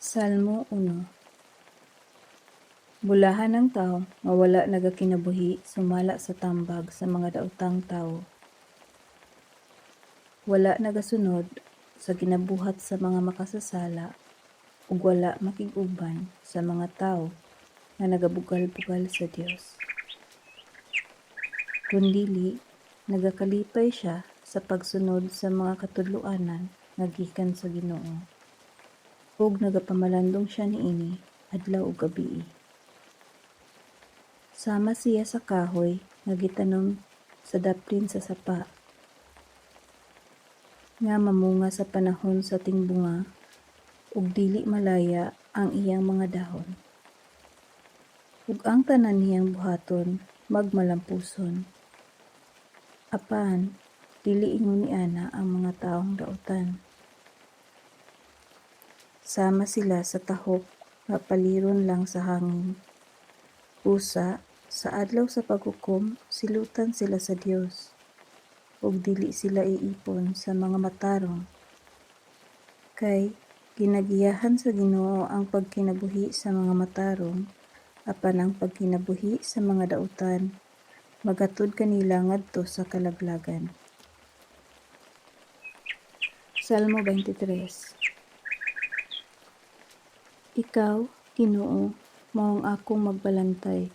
Salmo 1. Bulahan ng tao, mawala nagakinabuhi, sumala sa tambag sa mga daotang tao. Wala nagasunod sa ginabuhat sa mga makasasala, ug wala makig-uban sa mga tao nga nagabugal-bugal sa Dios. Kundili, nagakalipay siya sa pagsunod sa mga katudloanan nga gikan sa Ginoo. Ug nagapamalandong siya niini adlaw ug gabii. Sama siya sa kahoy nga gitanom sa daplin sa sapa, nga mamunga sa panahon sa tingbunga, ug dili malaya ang iyang mga dahon. Ug ang tanan niyang buhaton magmalampuson. Apan, dili ingon niana ang mga taong daotan. Sama sila sa tahok nga paliron lang sa hangin. Usa, sa adlaw sa paghukom, silutan sila sa Dios, ug dili sila iipon sa mga matarong. Kay ginagiyahan sa Ginoo ang pagkinabuhi sa mga matarong, apan ang pagkinabuhi sa mga daotan magatod kanila ngadto sa kalaglagan. Salmo 23. Ikaw, Ginoo, mao ang akong magbalantay,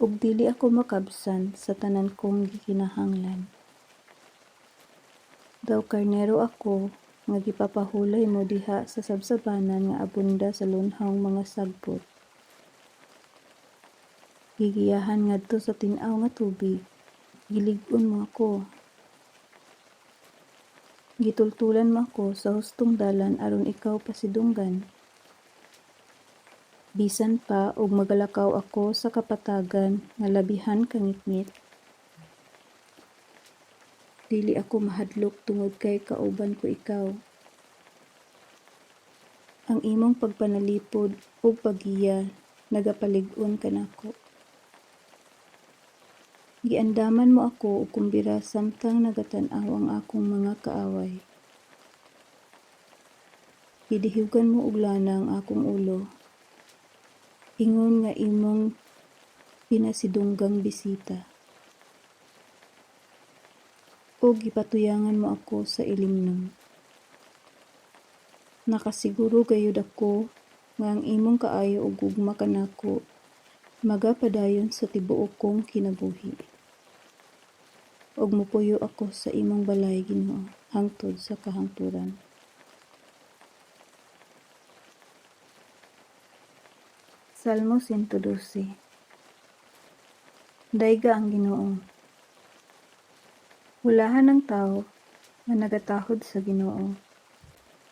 ug dili ako makabsan sa tanan kong gikinahanglan. Daw karnero ako nga gipapahulay mo diha sa sabsabanan nga abunda sa lunhang mga sagbot. Gigiyahan ngadto sa tin-aw nga tubig, gilig-on mo ako. Gitultulan mo ako sa hustong dalan aron ikaw pasidunggan. Bisan pa og magalakaw ako sa kapatagan nga labihan kangitngit. Dili ako mahadlok tungod kay kauban ko ikaw. Ang imong pagpanalipod ug paggiya nagapalig-on kanako. Giandaman mo ako og kumbira samtang nagatan-aw ang akong mga kaaway. Gidihugan mo og lana ang akong ulo. Ingon nga imong pinasidunggang bisita. O gipatuyangan mo ako sa ilimnom. Nakasiguro gayud ako nga ang imong kaayo ug gugma kanako magapadayon sa tibuok kong kinabuhi. Ug mopuyo ako sa imong balay, Ginoo, hangtod sa kahangturan. Salmo 112. Dayga ang Ginoo. Hulahan ng tao nga nagatahod sa Ginoo,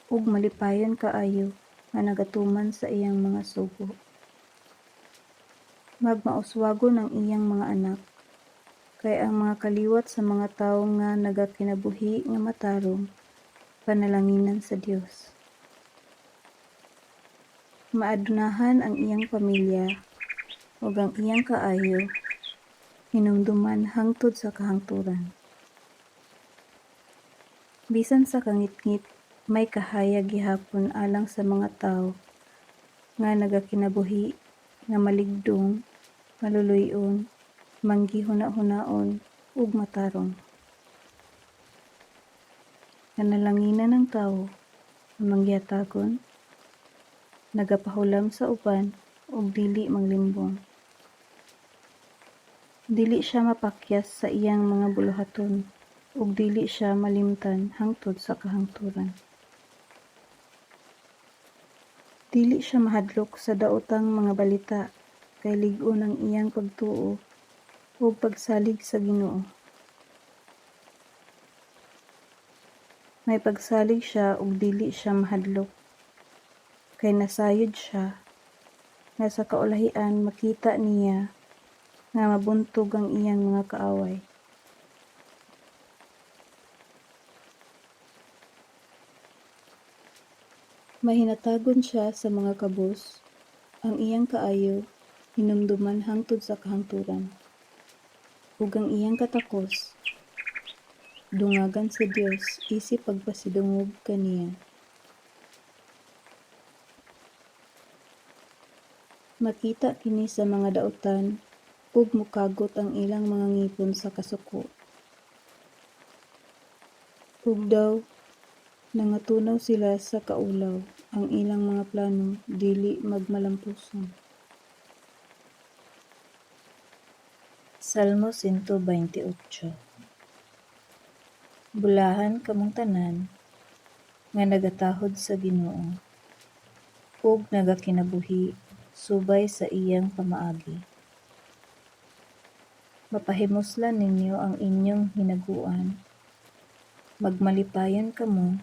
ug malipayon kaayo nga nagatuman sa iyang mga sugo. Magmauswagon ang iyang mga anak, kay ang mga kaliwat sa mga tawo nga nagakinabuhi nga matarong, panalanginan sa Dios. Maadunahan ang iyang pamilya, ug ang iyang kaayo, hinumduman hangtod sa kahangturan. Bisan sa kangitngit, may kahayag gihapon alang sa mga tawo nga nagakinabuhi nga maligdong, maluluy-on, manggihuna-hunaon, ug matarong. Kanalanginan ng tawo nga manggihatagon, nagapahulam sa uban, ug dili manglimbong. Dili siya mapakyas sa iyang mga buluhaton, ug dili siya malimtan hangtod sa kahangturan. Dili siya mahadlok sa daotang mga balita, kay lig-on ang iyang pagtuo ug pagsalig sa Ginoo. May pagsalig siya ug dili siya mahadlok, kay nasayod siya nga sa kaulahian makita niya nga mabuntog ang iyang mga kaaway. Mahinatagon siya sa mga kabus, ang iyang kaayo hinumduman hangtod sa kahangturan. Ug ang iyang katakos, dungagan sa Dios isip pagpasidungog kaniya. Makita kini sa mga daotan ug mokagot ang ilang mga ngipon sa kasuko. Ug daw nangatunaw sila sa kaulaw, ang ilang mga plano dili magmalampuson. Salmo 128. Bulahan kamong tanan nga nagatahod sa Ginoo ug nagakinabuhi subay sa iyang pamaagi. Mapahimuslan ninyo ang inyong hinaguan, magmalipayon kamo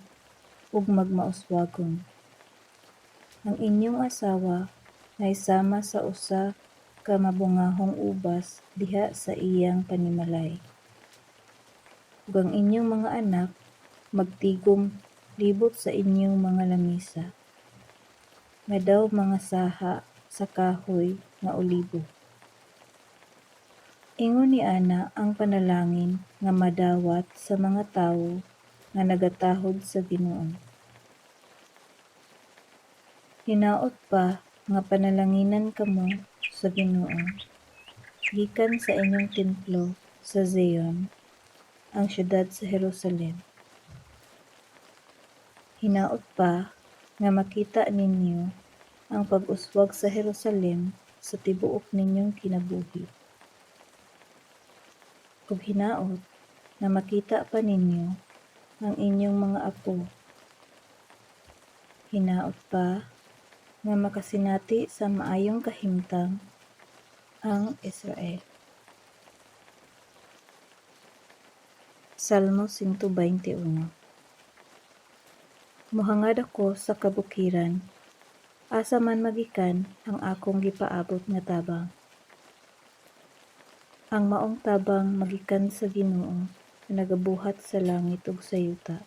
ug magmauswagon. Ang inyong asawa nga isama sa usa ka mabungahong ubas diha sa iyang panimalay. Ug ang inyong mga anak magtigom libot sa inyong mga lamisa, nga daw mga saha sa kahoy nga olibo. Ingon ni ana ang panalangin nga madawat sa mga tawo nga nagatahod sa Ginoo. Hinaot pa nga panalanginan kamo sa Ginoo gikan sa inyong templo sa Zion, ang syudad sa Jerusalem. Hinaot pa nga makita ninyo ang pag-uswag sa Jerusalem sa tibuok ninyong kinabuhi. Ug hinaot na makita pa ninyo ang inyong mga apo. Hinaot pa nga makasinati sa maayong kahimtang ang Israel. Salmo 121. Mohangad ako sa kabukiran, asa man magikan ang akong gipaabot nga tabang. Ang maong tabang magikan sa Ginoo nga nagabuhat sa langit ug sa yuta.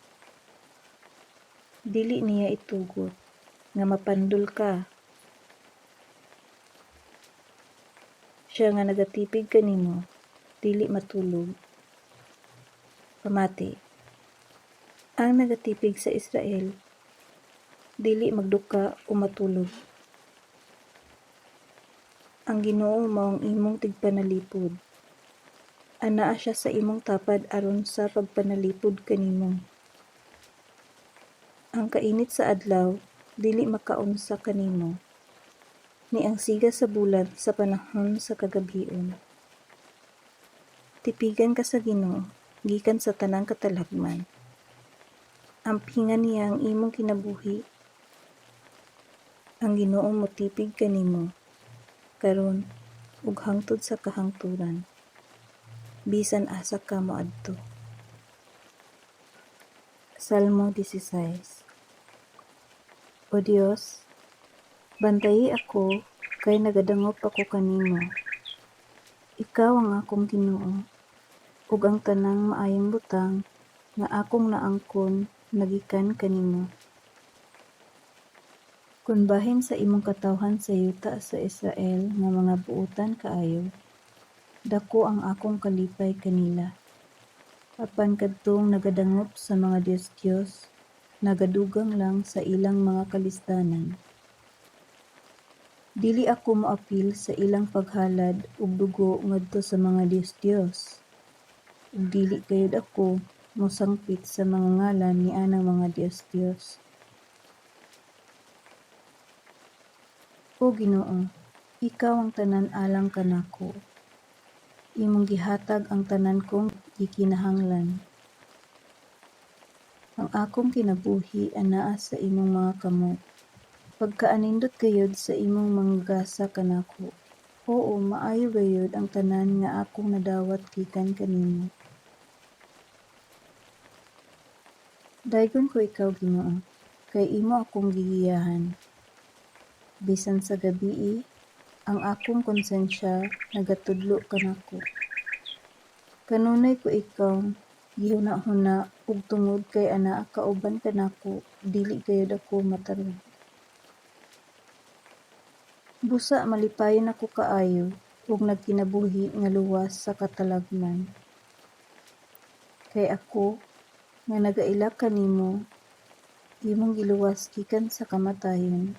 Dili niya itugot nga mapandul ka. Siya nga nagatipig kanimo, dili matulog. Pamati. Ang nagatipig sa Israel, dili magduka o matulog. Ang Ginoo maong imong tigpanalipod. Anaa siya sa imong tapad aron sa pagpanalipod kanimo. Ang kainit sa adlaw dili makaunsa kanimo, ni ang siga sa bulan sa panahon sa kagabhion. Tipigan ka sa Ginoo gikan sa tanang katalagman. Ampingan niya ang imong kinabuhi. Ang Ginoo motipig kanimo karon ug hangtod sa kahangturan, bisan asa ka moadto. Salmo 16. O Dios, bantayi ako kay nagadangop ako kanimo. Ikaw ang akong Ginoo, ug ang tanang maayong butang nga akong naangkon nagikan kanimo. Kun bahin sa imong katawhan sa yuta sa Israel nga mga buotan kaayo, dako ang akong kalipay kanila. Apan kadtong nagadangop sa mga Dios, nagadugang lang sa ilang mga kalisdanan. Dili ako moapil sa ilang paghalad ug dugo ngadto sa mga Dios. Ug dili gayud ako mosangpit sa mga ngalan ni anang mga Dios. O Ginoo, ikaw ang tanan alang kanako. Imong gihatag ang tanan kong gikinahanglan. Ang akong kinabuhi anaa sa imong mga kamot. Pagkaanindot gayud sa imong manggasa kanako. Oo, maayo gayud ang tanan nga akong nadawat gikan kanimo. Daygon ko ikaw Ginoo, kay imo akong gigiyahan. Bisan sa gabii, ang akong konsensya nagatudlo kanako. Kanunay ko ikaw gihuna-huna ug tungod kay anaa kauban kanako, dili gayud ako matarog. Busa malipayon ako kaayo ug nagkinabuhi nga luwas sa katalagman. Kay ako nga nagaila kanimo, imong giluwas gikan sa kamatayon.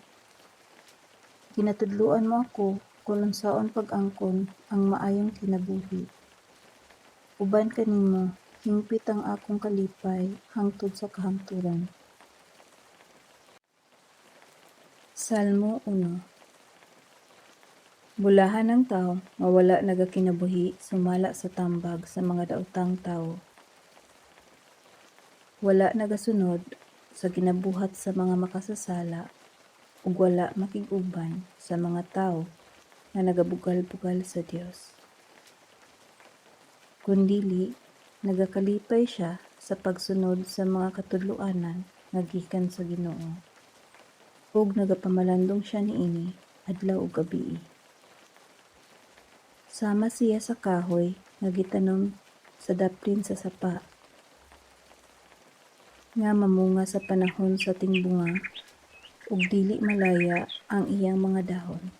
Ginatudloan mo ako kung unsaon pag-angkon ang maayong kinabuhi. Uban kanimo, hingpit ang akong kalipay hangtod sa kahangturan. Salmo 1. Bulahan ng tao nga wala nagakinabuhi sumala sa tambag sa mga daotang tao. Wala nagasunod sa ginabuhat sa mga makasasala ug wala makig-uban sa mga tao nga nagabugal-bugal sa Dios. Kundili nagakalipay siya sa pagsunod sa mga katudloanan nga gikan sa Ginoo. Ug nagapamalandong siya niini adlaw ug gabii. Sama siya sa kahoy nga gitanom sa daplin sa sapa, nga mamunga sa panahon sa tingbunga ug dili malaya ang iyang mga dahon.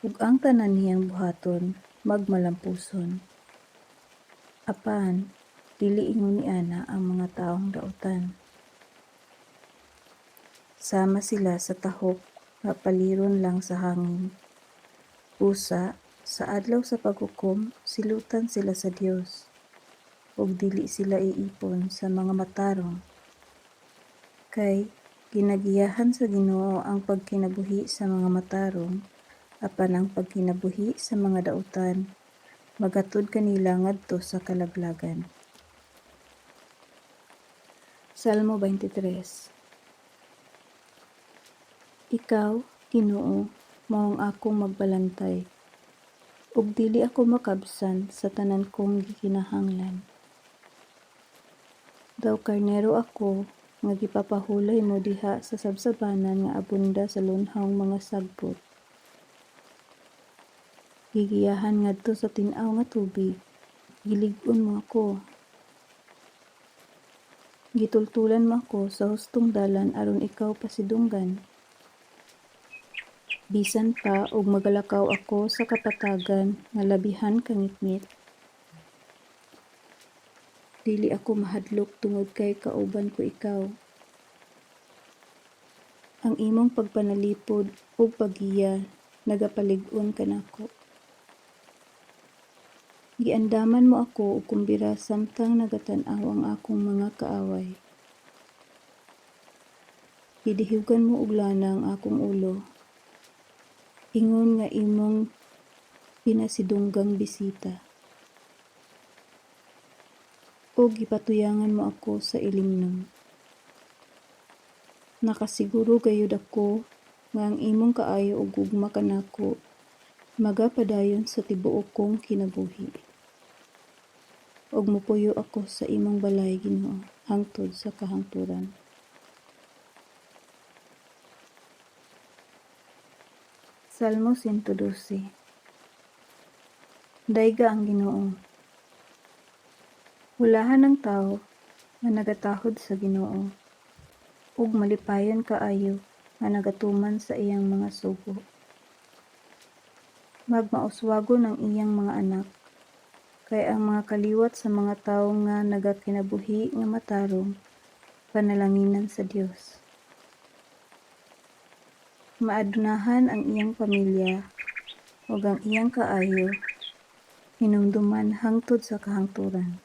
Ug ang tanan niyang buhaton magmalampuson. Apan dili ingon niana ang mga taong daotan. Sama sila sa tahok nga paliron lang sa hangin. Usa, sa adlaw sa paghukom, silutan sila sa Dios, ug dili sila iipon sa mga matarong. Kay ginagiyahan sa Ginoo ang pagkinabuhi sa mga matarong, apan ang pagkinabuhi sa mga daotan magatod kanila ngadto sa kalaglagan. Salmo 23. Ikaw, Ginoo, mao ang akong magbalantay, ug dili ako makabsan sa tanan kong gikinahanglan. Daw karnero ako nga gipapahulay mo diha sa sabsabanan nga abunda sa lunhawng mga sagbot. Gigiyahan ngadto sa tin-aw nga tubig, gilig-on mo ako. Gitultulan mo ako sa hustong dalan aron ikaw pasidunggan. Bisan pa og magalakaw ako sa kapatagan nga labihan kangitngit. Dili ako mahadlok tungod kay kauban ko ikaw. Ang imong pagpanalipod ug paggiya nagapalig-on kanako. Giandaman mo ako og kumbira samtang nagatan-aw ang akong mga kaaway. Gidihugan mo og lana ang akong ulo. Ingon nga imong pinasidunggang bisita. O gipatuyangan mo ako sa ilimnon. Nakasiguro gayud ako nga ang imong kaayo ug gugma kanako magapadayon sa tibuok kong kinabuhi. Ug mopuyo ako sa imong balay, Ginoo, hangtod sa kahangturan. Salmo 112. Dayga ang Ginoo. Hulahan ng tao nga nagatahod sa Ginoo, ug malipayon kaayo nga nagatuman sa iyang mga sugo. Magmauswagon ang iyang mga anak, kay ang mga kaliwat sa mga tawo nga nagakinabuhi nga matarong, panalanginan sa Dios. Maadunahan ang iyang pamilya, ug ang iyang kaayo, hinumduman hangtod sa kahangturan.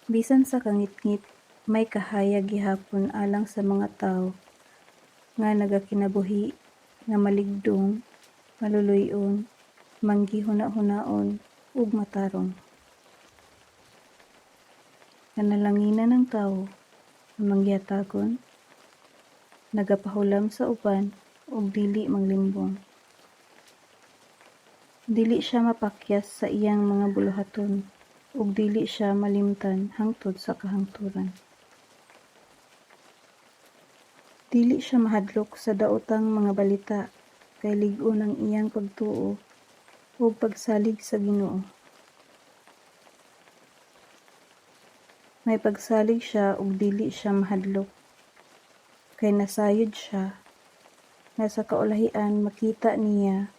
Bisan sa kangitngit, may kahayag gihapon alang sa mga tawo nga nagakinabuhi nga maligdong, maluluy-on, manggihuna-hunaon ug matarong. Kanalanginan ng tawo nga manggihatagon, nagapahulam sa uban ug dili manglimbong. Dili siya mapakyas sa iyang mga buluhaton ug dili siya malimtan hangtod sa kahangturan. Dili siya mahadlok sa daotang mga balita, kay lig-on ang iyang pagtuo ug pagsalig sa Ginoo. May pagsalig siya ug dili siya mahadlok, kay nasayod siya nga sa kaulahian makita niya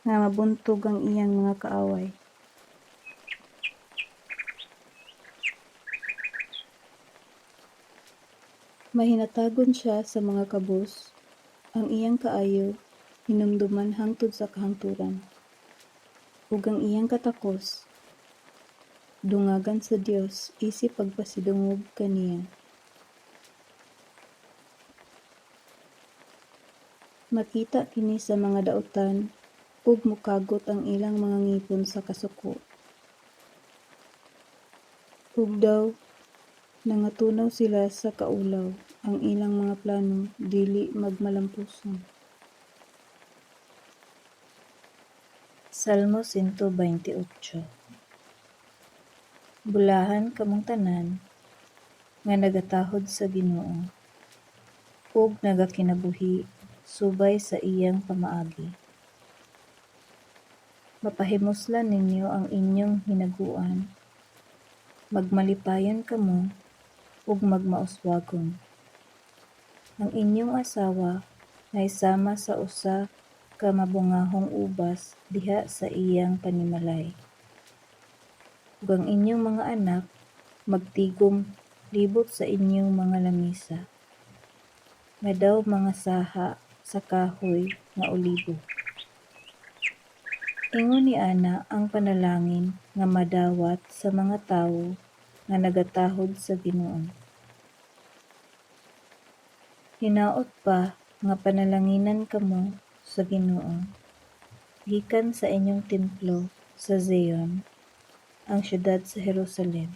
nga mabuntog ang iyang mga kaaway. Mahinatagon siya sa mga kabus Ang iyang kaayo hinumduman hangtod sa kahangturan, ug ang iyang katakos dungagan sa Dios isip pagpasidungog kaniya. Makita kini sa mga daotan ug mokagot ang ilang mga ngipon sa kasuko. Ug daw nangatunaw sila sa kaulaw, ang ilang mga plano dili magmalampuson. Salmo 128. Bulahan kamong tanan nga nagatahod sa Ginoo ug nagakinabuhi subay sa iyang pamaagi. Mapahimuslan ninyo ang inyong hinaguan, magmalipayon kamo ug magmauswagon. Ang inyong asawa naisama sa usa ka mabungahong ubas diha sa iyang panimalay. Ug ang inyong mga anak magtigom libot sa inyong mga lamisa, nga daw mga saha sa kahoy nga olibo. Ingon ni ana ang panalangin nga madawat sa mga tawo nga nagatahod sa Ginoo. Hinaot pa nga panalanginan kamo sa Ginoo gikan sa inyong templo sa Zion, ang syudad sa Jerusalem.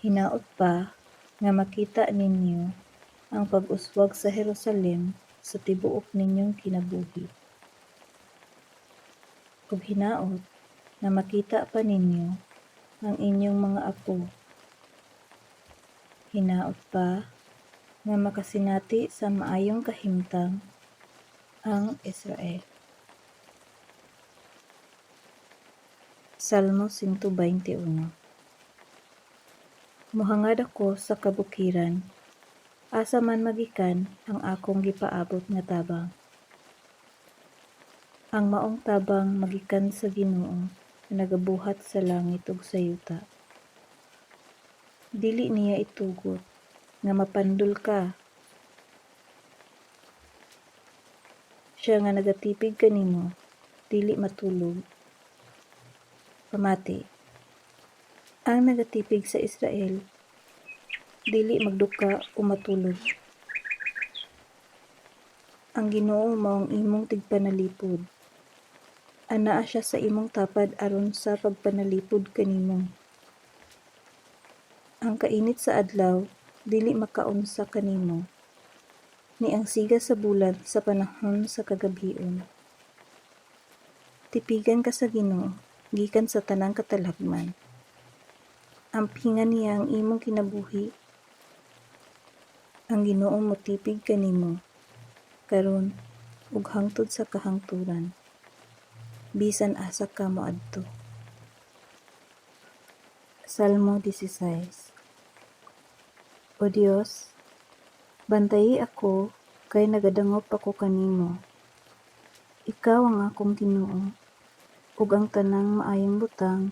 Hinaot pa nga makita ninyo ang pag-uswag sa Jerusalem sa tibuok ninyong kinabuhi. Ug hinaot nga makita pa ninyo ang inyong mga apo. Hinaot pa nga makasinati sa maayong kahimtang ang Israel. Salmo 121. Mohangad ako sa kabukiran, asa man magikan ang akong gipaabot nga tabang. Ang maong tabang magikan sa Ginoo nga nagabuhat sa langit ug sa yuta. Dili niya itugot nga mapandul ka. Siya nga nagatipig kanimo, dili matulog. Pamati. Ang nagatipig sa Israel, dili magduka o matulog. Ang Ginoo mao ang imong tigpanalipod. Anaa siya sa imong tapad aron sa pagpanalipod kanimo. Ang kainit sa adlaw dili makaunsa kanimo, ni ang siga sa bulan sa panahon sa kagabhion. Tipigan ka sa Ginoo gikan sa tanang katalagman. Ampingan niya ang imong kinabuhi. Ang Ginoo motipig kanimo karon ug hangtod sa kahangturan, bisan asa ka moadto. Salmo 16. O Dios, bantayi ako kay nagadangop ako kanimo. Ikaw ang akong Ginoo, ug ang tanang maayong butang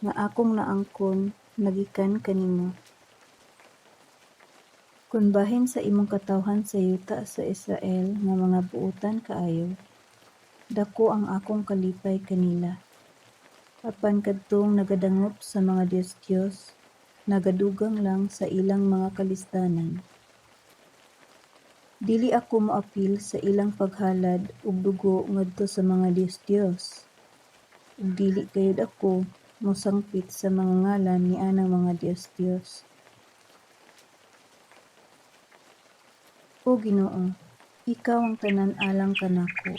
nga akong naangkon nagikan kanimo. Kun bahin sa imong katawhan sa yuta sa Israel nga mga buotan kaayo, dako ang akong kalipay kanila. Apan kadtong nagadangop sa mga Diyos, nagadugang lang sa ilang mga kalisdanan. Dili ako moapil sa ilang paghalad ug dugo ngadto sa mga Diyos. Ug dili gayud ako mosangpit sa mga ngalan ni anang mga Diyos. O Ginoo, ikaw ang tanan alang kanako.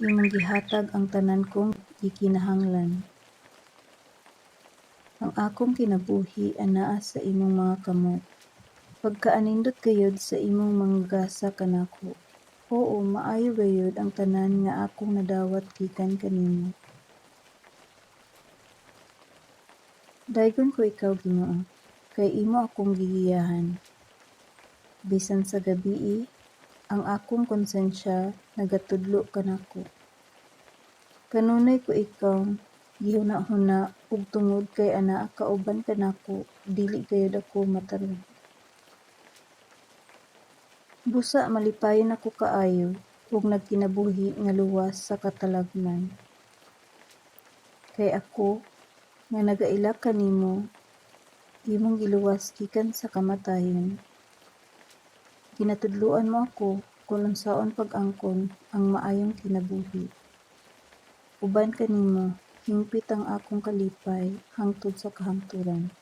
Imong gihatag ang tanan kong gikinahanglan. Ang akong kinabuhi anaa sa imong mga kamot. Pagkaanindot gayud sa imong manggasa kanako. Oo, maayo gayud ang tanan nga akong nadawat gikan kanimo. Daygon ko ikaw, Ginoo, kay imo akong gigiyahan. Bisan sa gabii, ang akong konsensya nagatudlo kanako. Kanunay ko ikaw gihuna-huna ug tungod kay anaa kauban kanako, dili gayud ako matarong. Busa malipayon ako kaayo ug nagkinabuhi nga luwas sa katalagman. Kay ako nga nagaila kanimo imong giluwas gikan sa kamatayon. Ginatudloan mo ako kung unsaon pag-angkon ang maayong kinabuhi. Uban kanimo hingpit ang akong kalipay hangtod sa kahangturan.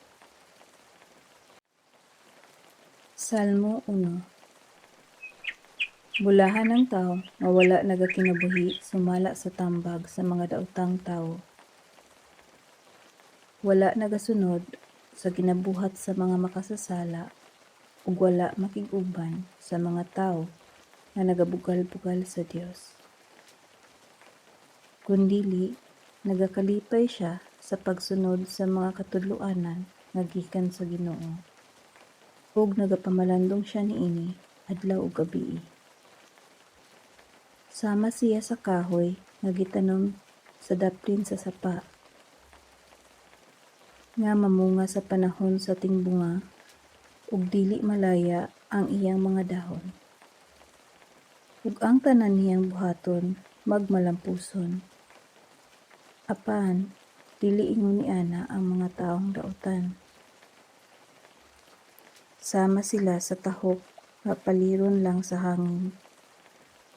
Salmo 1. Bulahan ng tao nga wala nagakinabuhi sumala sa tambag sa mga daotang tao. Wala nagasunod sa ginabuhat sa mga makasasala ug wala makig-uban sa mga tao nga nagabugal-bugal sa Dios. Kundili nagakalipay siya sa pagsunod sa mga katudloanan nga gikan sa Ginoo. Ug nagapamalandong siya niini adlaw ug gabii. Sama siya sa kahoy nga gitanom sa daplin sa sapa, nga mamunga sa panahon sa tingbunga ug dili malaya ang iyang mga dahon. Ug ang tanan niyang buhaton magmalampuson. Apan dili ingon niana ang mga taong daotan. Sama sila sa tahok nga paliron lang sa hangin.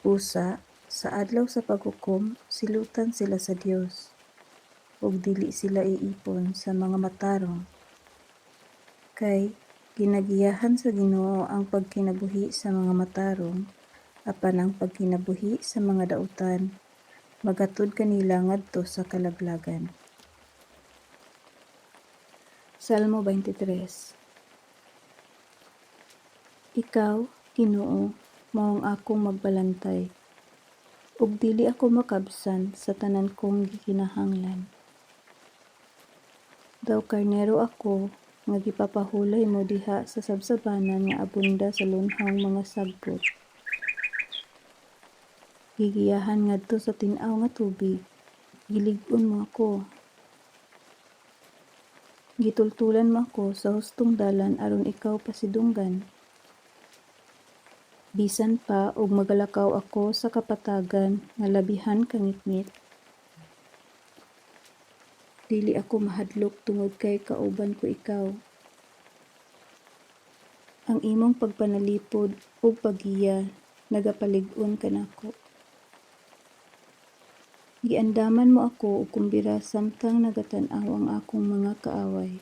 Usa, sa adlaw sa paghukom, silutan sila sa Dios, ug dili sila iipon sa mga matarong. Kay ginagiyahan sa Ginoo ang pagkinabuhi sa mga matarong, apan ang pagkinabuhi sa mga daotan magatod kanila ngadto sa kalaglagan. Salmo 23. Ikaw, Ginoo, maong akong magbalantay, ug dili ako makabsan sa tanan kong gikinahanglan. Daw karnero ako nga gipapahulay mo diha sa sabsabanan nga abunda sa lunhang mga sagbot. Gigiyahan ngadto sa tin-aw nga tubig, gilig-on mo ako. Gitultulan mo ako sa hustong dalan aron ikaw pasidunggan. Bisan pa og magalakaw ako sa kapatagan nga labihan kangitngit. Dili ako mahadlok tungod kay kauban ko ikaw. Ang imong pagpanalipod ug paggiya nagapalig-on kanako. Giandaman mo ako og kumbira samtang nagatan-aw ang akong mga kaaway.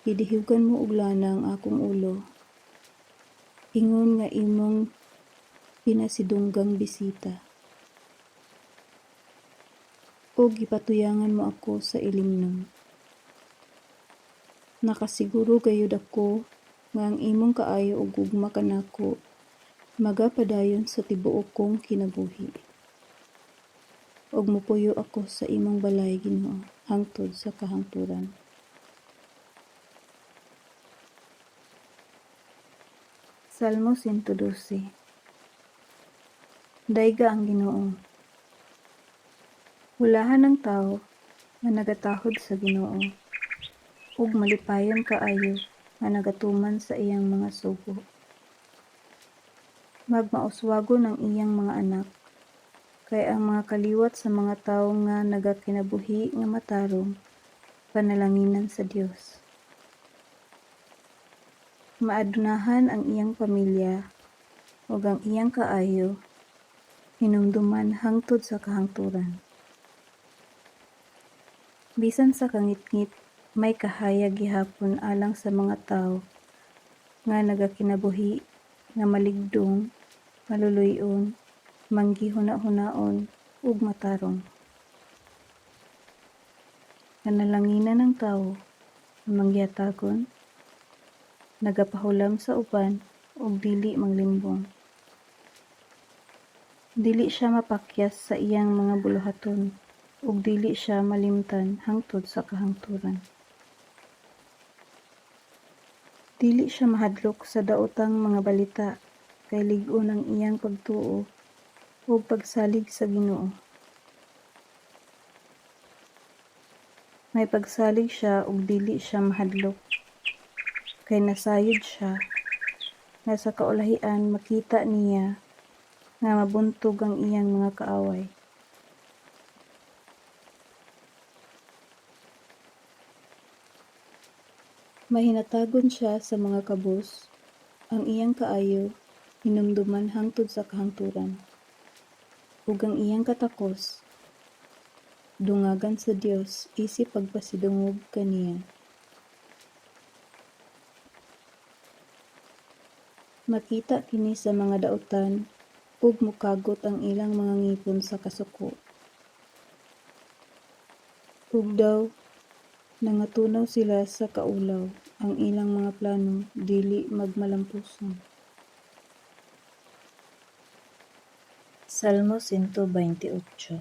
Gidihugan mo og lana ang akong ulo. Ingon nga imong pinasidunggang bisita. O gipatuyangan mo ako sa ilimnom. Nakasiguro gayud ako nga ang imong kaayo ug gugma kanako magapadayon sa tibuok kong kinabuhi. Ug mopuyo ako sa imong balay, Ginoo, hangtod sa kahangturan. Salmo 112. Dayga ang Ginoo. Hulahan ng tao nga nagatahod sa Ginoo, ug malipayon kaayo nga nagatuman sa iyang mga sugo. Magmauswagon ang iyang mga anak, kay ang mga kaliwat sa mga tawo nga nagakinabuhi nga matarong, panalanginan sa Dios. Maadunahan ang iyang pamilya, ug ang iyang kaayo, hinumduman hangtod sa kahangturan. Bisan sa kangitngit, may kahayag gihapon alang sa mga tawo nga nagakinabuhi nga maligdong, maluluy-on, manggihuna-hunaon, ug matarong. Kanalanginan ng tawo nga manggihatagon, nagapahulam sa uban, ug dili manglimbong. Dili siya mapakyas sa iyang mga buluhaton, ug dili siya malimtan hangtod sa kahangturan. Dili siya mahadlok sa daotang mga balita, kay lig-on ang iyang pagtuo ug pagsalig sa Ginoo. May pagsalig siya ug dili siya mahadlok, kay nasayod siya nga sa kaulahian makita niya nga mabuntog ang iyang mga kaaway. Mahinatagon siya sa mga kabus, ang iyang kaayo hinumduman hangtod sa kahangturan, ug ang iyang katakos dungagan sa Dios isip pagpasidungog kaniya. Makita kini sa mga dautan ug mukagot ang ilang mga ngipon sa kasuko. Ug daw nangatunaw sila sa kaulaw, ang ilang mga plano dili magmalampuson. Salmo 128.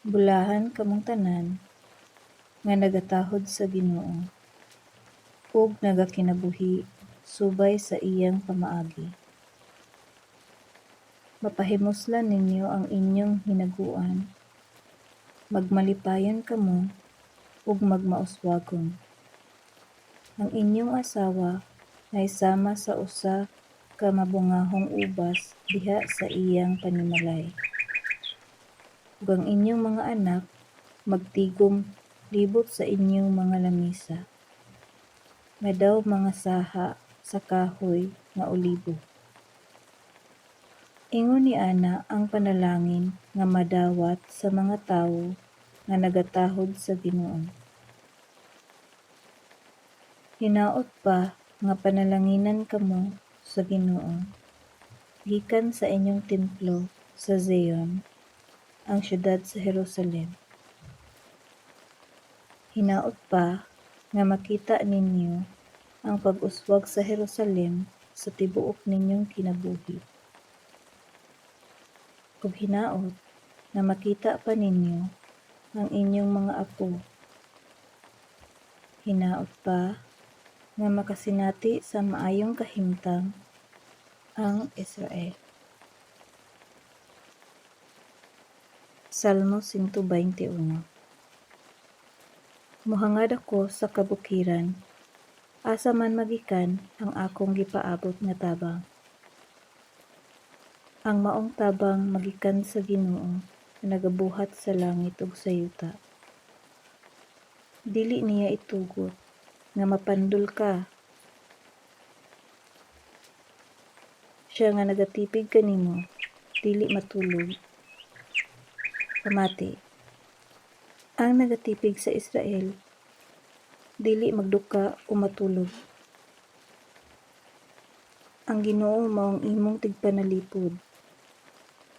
Bulahan kamong tanan nga nagatahod sa Ginoo ug nagakinabuhi subay sa iyang pamaagi. Mapahimuslan ninyo ang inyong hinaguan, magmalipayon kamo ug magmauswagon. Ang inyong asawa ay sama sa usa ka mabungahong ubas diha sa iyang panimalay. Ug ang inyong mga anak magtigom libot sa inyong mga lamisa, nga daw mga saha sa kahoy nga olibo. Ingon ni ana ang panalangin nga madawat sa mga tawo nga nagatahod sa Ginoo. Hinaot pa nga panalanginan kamo sa Ginoo gikan sa inyong templo sa Zion, ang syudad sa Jerusalem. Hinaot pa nga makita ninyo ang pag-uswag sa Jerusalem sa tibuok ninyong kinabuhi. Ug hinaot na makita pa ninyo ang inyong mga apo. Hinaot pa nga makasinati sa maayong kahimtang ang Israel. Salmo 121. Mohangad ako sa kabukiran, asa man magikan ang akong gipaabot nga tabang. Ang maong tabang magikan sa Ginoo nga nagabuhat sa langit ug sa yuta. Dili niya itugot nga mapandul ka. Siya nga nagatipig kanimo, dili matulog. Pamati. Ang nagatipig sa Israel, dili magduka o matulog. Ang Ginoo maong imong tigpanalipod.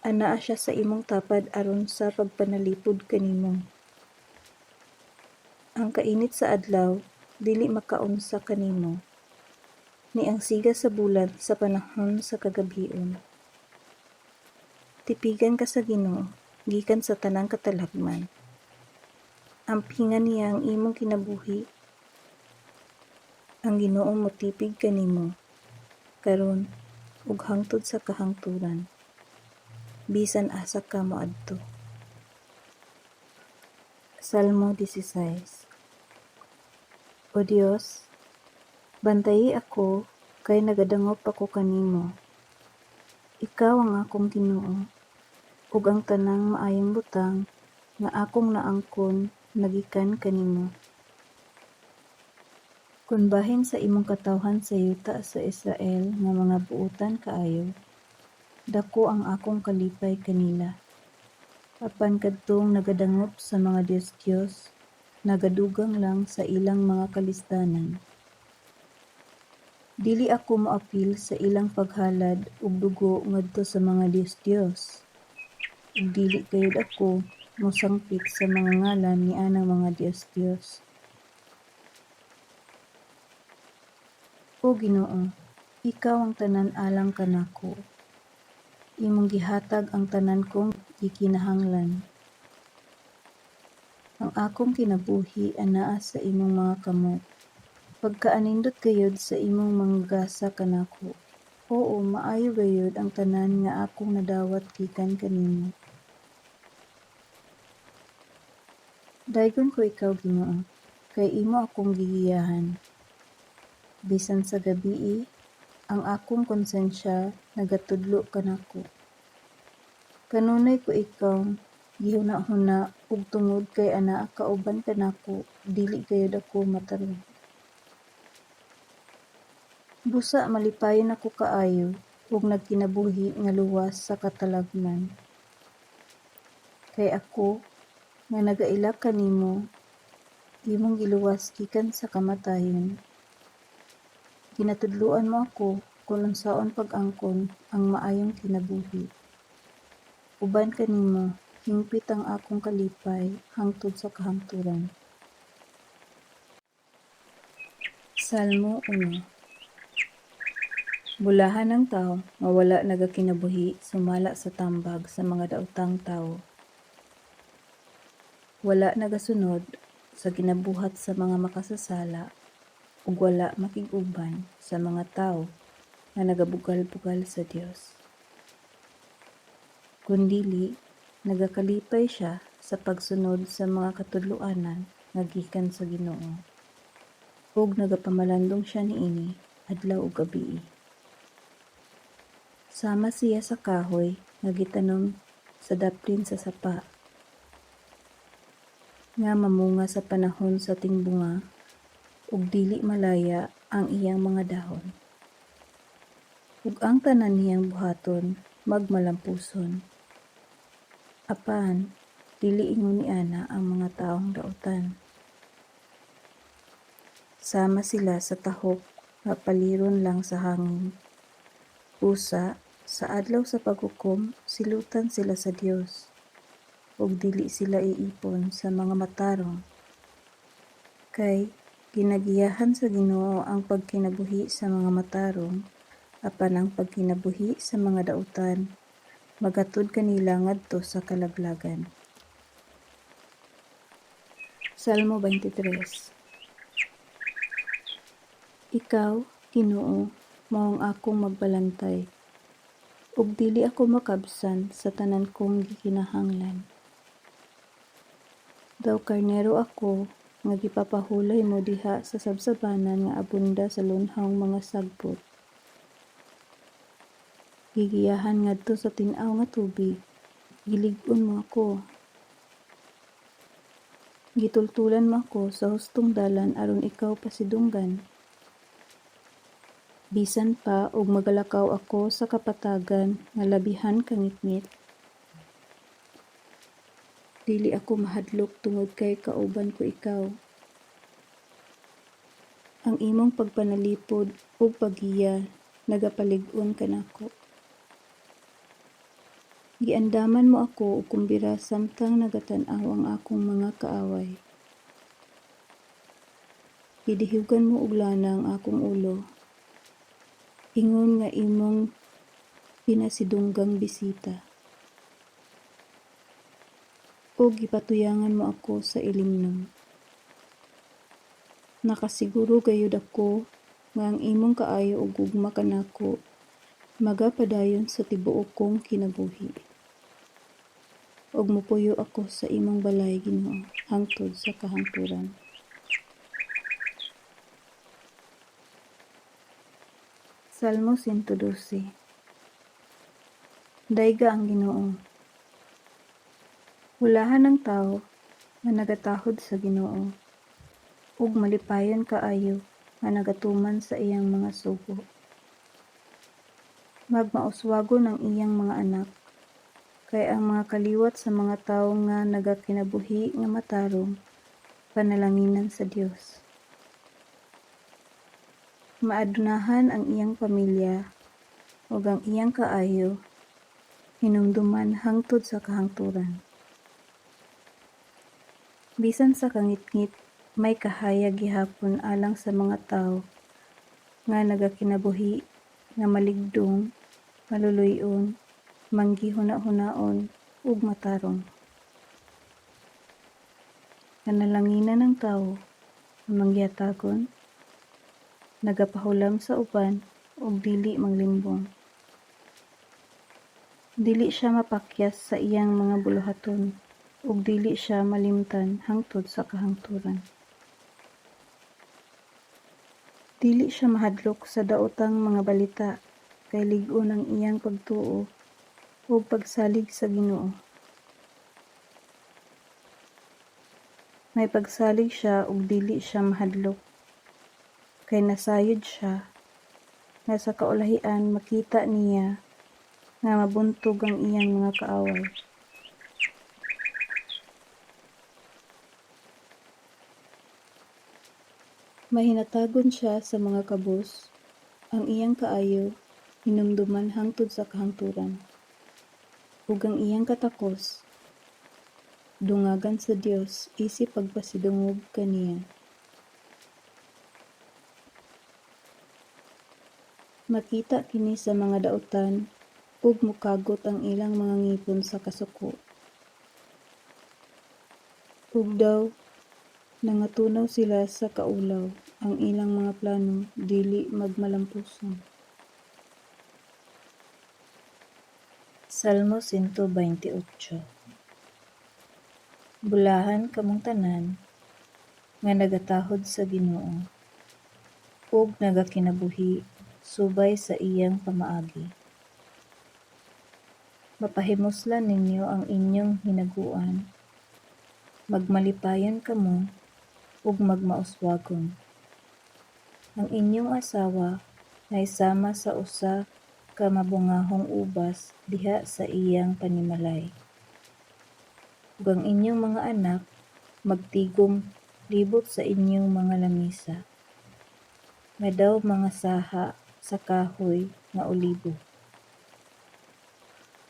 Anaa siya sa imong tapad aron sa pagpanalipod kanimo. Ang kainit sa adlaw dili makaunsa kanimo, ni ang siga sa bulan sa panahon sa kagabhion. Tipigan ka sa Ginoo gikan sa tanang katalagman. Ampingan niya ang imong kinabuhi. Ang Ginoo motipig kanimo karon ug hangtod sa kahangturan, bisan asa ka moadto. Salmo 16. O Dios, bantayi ako kay nagadangop ako kanimo. Ikaw ang akong Ginoo, ug ang tanang maayong butang nga akong naangkon nagikan kanimo. Kung bahin sa imong katawhan sa yuta sa Israel nga mga buutan kaayo, dako ang akong kalipay kanila. Apan kadtong nagadangop sa mga Diyos-Diyos, nagadugang lang sa ilang mga kalistanan. Dili ako moapil sa ilang paghalad ug dugo ngadto sa mga Diyos-Diyos. Ug dili gayud ako mosangpit sa mga ngalan ni anang mga Diyos-Diyos. O Ginoo, ikaw ang tanan alang kanako. Imong gihatag ang tanan kong gikinahanglan. Ang akong kinabuhi anaa sa imong mga kamot. Pagkaanindot gayud sa imong manggasa kanako. Oo, maayo gayud ang tanan nga akong nadawat gikan kanimo. Daygon ko ikaw Ginoo, kay imo akong gigiyahan. Bisan sa gabii, ang akong konsensya nagatudlo kanako. Kanunay ko ikaw gihuna-huna ug tungod kay anaa kauban kanako dili gayud ako matarong. Busa malipayon ako kaayo ug nagkinabuhi nga luwas sa katalagman. Kay ako nga nagaila kanimo imong giluwas gikan sa kamatayon. Ginatudloan mo ako kung unsaon pag-angkon ang maayong kinabuhi. Uban kanimo hingpit ang akong kalipay hangtod sa kahangturan. Salmo 1. Bulahan ng tao nga wala nagakinabuhi sumala sa tambag sa mga daotang tao. Wala nagasunod sa ginabuhat sa mga makasasala ug wala makig-uban sa mga tawo nga nagabugal-bugal sa Dios. Kundili nagakalipay siya sa pagsunod sa mga katudloanan nga gikan sa Ginoo. Ug nagapamalandong siya niini adlaw ug gabii. Sama siya sa kahoy nga gitanom sa daplin sa sapa nga mamunga sa panahon sa tingbunga ug dili malaya ang iyang mga dahon. Ug ang tanan niyang buhaton magmalampuson. Apan dili ingon niana ang mga taong daotan. Sama sila sa tahok nga paliron lang sa hangin. Usa sa adlaw sa paghukom silutan sila sa Dios ug dili sila iipon sa mga matarong. Kay ginagiyahan sa Ginoo ang pagkinabuhi sa mga matarong apan ang pagkinabuhi sa mga daotan magatod kanila ngadto sa kalaglagan. Salmo 23. Ikaw, Ginoo, mao ang akong magbalantay, ug dili ako makabsan sa tanan kong gikinahanglan. Daw karnero ako nga gipapahulay mo diha sa sabsabanan nga abunda sa lunhawng mga sagbot. Gigiyahan ngadto sa tin-aw nga tubig, gilig-on mo ako. Gitultulan mo ako sa hustong dalan aron ikaw pasidunggan. Bisan pa og magalakaw ako sa kapatagan nga labihan kangitngit. Dili ako mahadlok tungod kay kauban ko ikaw. Ang imong pagpanalipod ug paggiya nagapalig-on kanako. Giandaman mo ako og kumbira samtang nagatan-aw ang akong mga kaaway. Gidihugan mo og lana ang akong ulo. Ingon nga imong pinasidunggang bisita. O gipatuyangan mo ako sa ilimnom. Nakasiguro gayud ako nga ang imong kaayo ug gugma kanako magapadayon sa tibuok kong kinabuhi. Ug mupuyo ako sa imong balay, Ginoo, hangtod sa kahangturan. Salmo 112. Dayga ang Ginoo. Hulahan ng tao nga nagatahod sa Ginoo ug malipayon kaayo nga nagatuman sa iyang mga sugo. Magmauswagon ang iyang mga anak, kay ang mga kaliwat sa mga tawo nga nagakinabuhi nga matarong panalanginan sa Dios. Maadunahan ang iyang pamilya ug ang iyang kaayo hinumduman hangtod sa kahangturan. Bisan sa kangitngit may kahayag gihapon alang sa mga tawo nga nagakinabuhi nga maligdong, maluluy-on, manggihuna-hunaon ug matarong. Kanalanginan ng tawo nga mangyatagon, nagapahulam sa uban ug dili manglimbong. Dili siya mapakyas sa iyang mga buluhaton ug dili siya malimtan hangtod sa kahangturan. Dili siya mahadlok sa daotang mga balita, kay lig-on ang iyang pagtuo ug pagsalig sa Ginoo. May pagsalig siya ug dili siya mahadlok, kay nasayod siya nga sa kaulahian makita niya nga mabuntog ang iyang mga kaaway. Mahinatagon siya sa mga kabus, ang iyang kaayo hinumduman hangtod sa kahangturan, ug ang iyang katakos dungagan sa Dios isip pagpasidungog kaniya. Makita kini sa mga daotan ug mukagot ang ilang mga ngipon sa kasuko. Ug daw nangatunaw sila sa kaulaw, ang ilang mga plano dili magmalampuson. Salmo 128. Bulahan kamong tanan nga nagatahod sa Ginoo ug nagakinabuhi subay sa iyang pamaagi. Mapahimuslan ninyo ang inyong hinaguan, magmalipayon kamo ug magmauswagon. Ang inyong asawa nga isama sa usa ka mabungahong ubas diha sa iyang panimalay. Ug ang inyong mga anak magtigom libot sa inyong mga lamisa, nga daw mga saha sa kahoy nga olibo.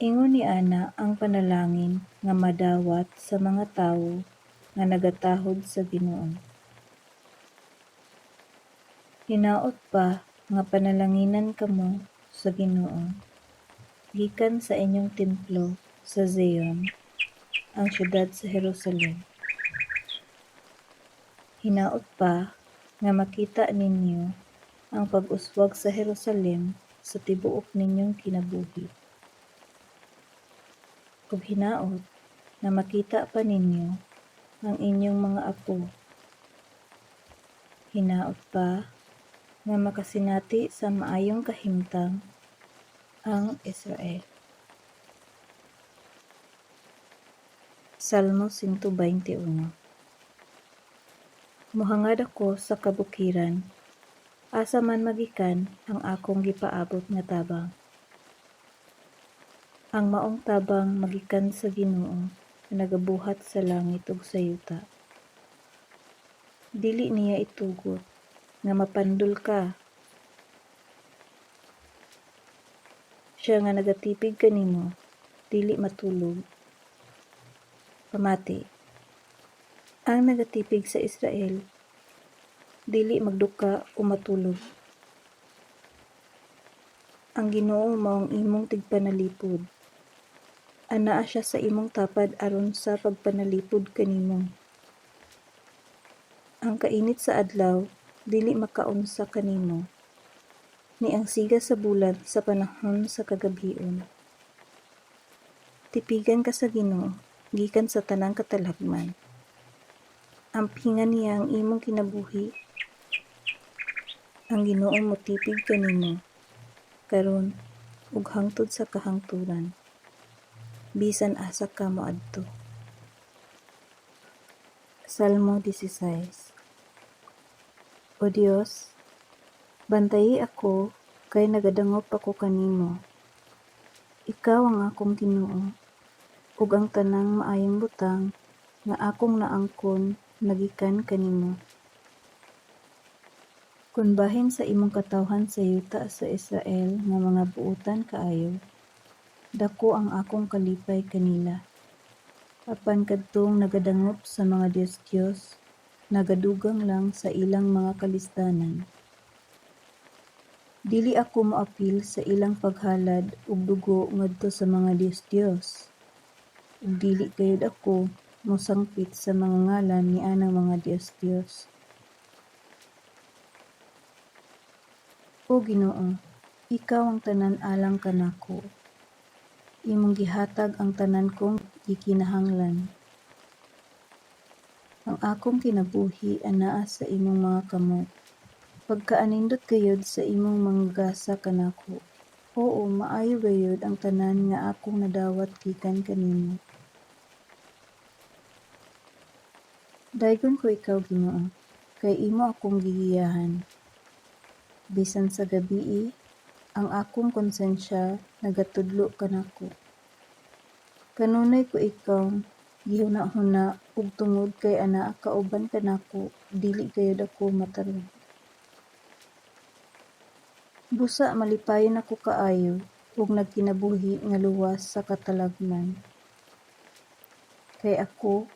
Ingon ni ana ang panalangin nga madawat sa mga tawo nga nagatahod sa Ginoo. Hinaot pa nga panalanginan kamo sa Ginoo gikan sa inyong templo sa Zion, ang syudad sa Jerusalem. Hinaot pa nga makita ninyo ang pag-uswag sa Jerusalem sa tibuok ninyong kinabuhi. Ug hinaot na makita pa ninyo ang inyong mga apo. Hinaot pa nga makasinati sa maayong kahimtang ang Israel. Salmo 121. Mohangad ako sa kabukiran, asa man magikan ang akong gipaabot nga tabang. Ang maong tabang magikan sa Ginoo nga nagabuhat sa langit ug sa yuta. Dili niya itugot nga mapandul ka. Siya nga nagatipig kanimo, dili matulog. Pamati. Ang nagatipig sa Israel, dili magduka o matulog. Ang Ginoo maong imong tigpanalipod. Anaa siya sa imong tapad aron sa pagpanalipod kanimo. Ang kainit sa adlaw dili makaunsa kanimo, ni ang siga sa bulan sa panahon sa kagabhion. Tipigan ka sa Ginoo gikan sa tanang katalagman. Ampingan niya ang imong kinabuhi. Ang Ginoo motipig kanimo karon ug hangtod sa kahangturan, bisan asa ka moadto. Salmo 16. O Dios, bantayi ako kay nagadangop ako kanimo. Ikaw ang akong Ginoo, ug ang tanang maayong butang nga akong naangkon nagikan kanimo. Kun bahin sa imong katawhan sa yuta sa Israel nga mga buotan kaayo, dako ang akong kalipay kanila. Apan kadtong nagadangop sa mga Dios, nagadugang lang sa ilang mga kalisdanan. Dili ako moapil sa ilang paghalad ug dugo ngadto sa mga Dios. Ug dili gayud ako mosangpit sa mga ngalan ni anang mga Dios. O Ginoo, ikaw ang tanan alang kanako. Imong gihatag ang tanan kong gikinahanglan. Ang akong kinabuhi anaa sa imong mga kamot. Pagkaanindot gayud sa imong manggasa kanako. Oo, maayo gayud ang tanan nga akong nadawat gikan kanimo. Daygon ko ikaw Ginoo, kay imo akong gigiyahan. Bisan sa gabii, ang akong konsensya nagatudlo kanako. Kanunay ko ikaw gihuna-huna ug tungod kay anaa kauban kanako, dili gayud ako matarong. Busa malipayon ako kaayo ug nagkinabuhi nga luwas sa katalagman. Kay ako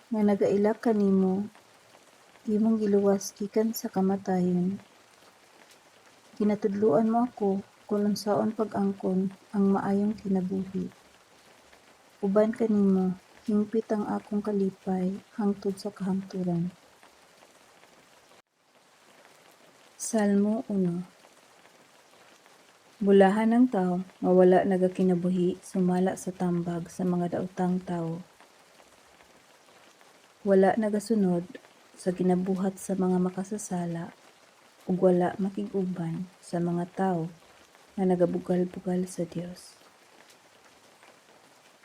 nga nagaila kanimo, imong giluwas gikan sa kamatayon. Ginatudloan mo ako kung unsaon pag-angkon ang maayong kinabuhi. Uban kanimo, hingpit ang akong kalipay hangtod sa kahangturan. Salmo 1. Bulahan ng tao nga wala nagakinabuhi sumala sa tambag sa mga daotang tao. Wala nagasunod sa ginabuhat sa mga makasasala ug wala makig-uban sa mga tao nga nagabugal-bugal sa Dios.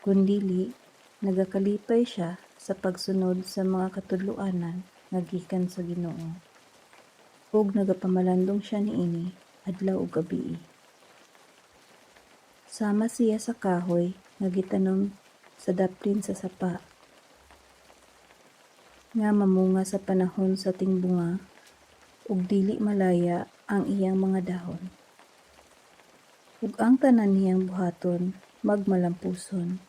Kundili nagakalipay siya sa pagsunod sa mga katudloanan nga gikan sa Ginoo. Ug nagapamalandong siya niini adlaw ug gabii. Sama siya sa kahoy nga gitanom sa daplin sa sapa, nga mamunga sa panahon sa tingbunga ug dili malaya ang iyang mga dahon. Ug ang tanan niyang buhaton magmalampuson.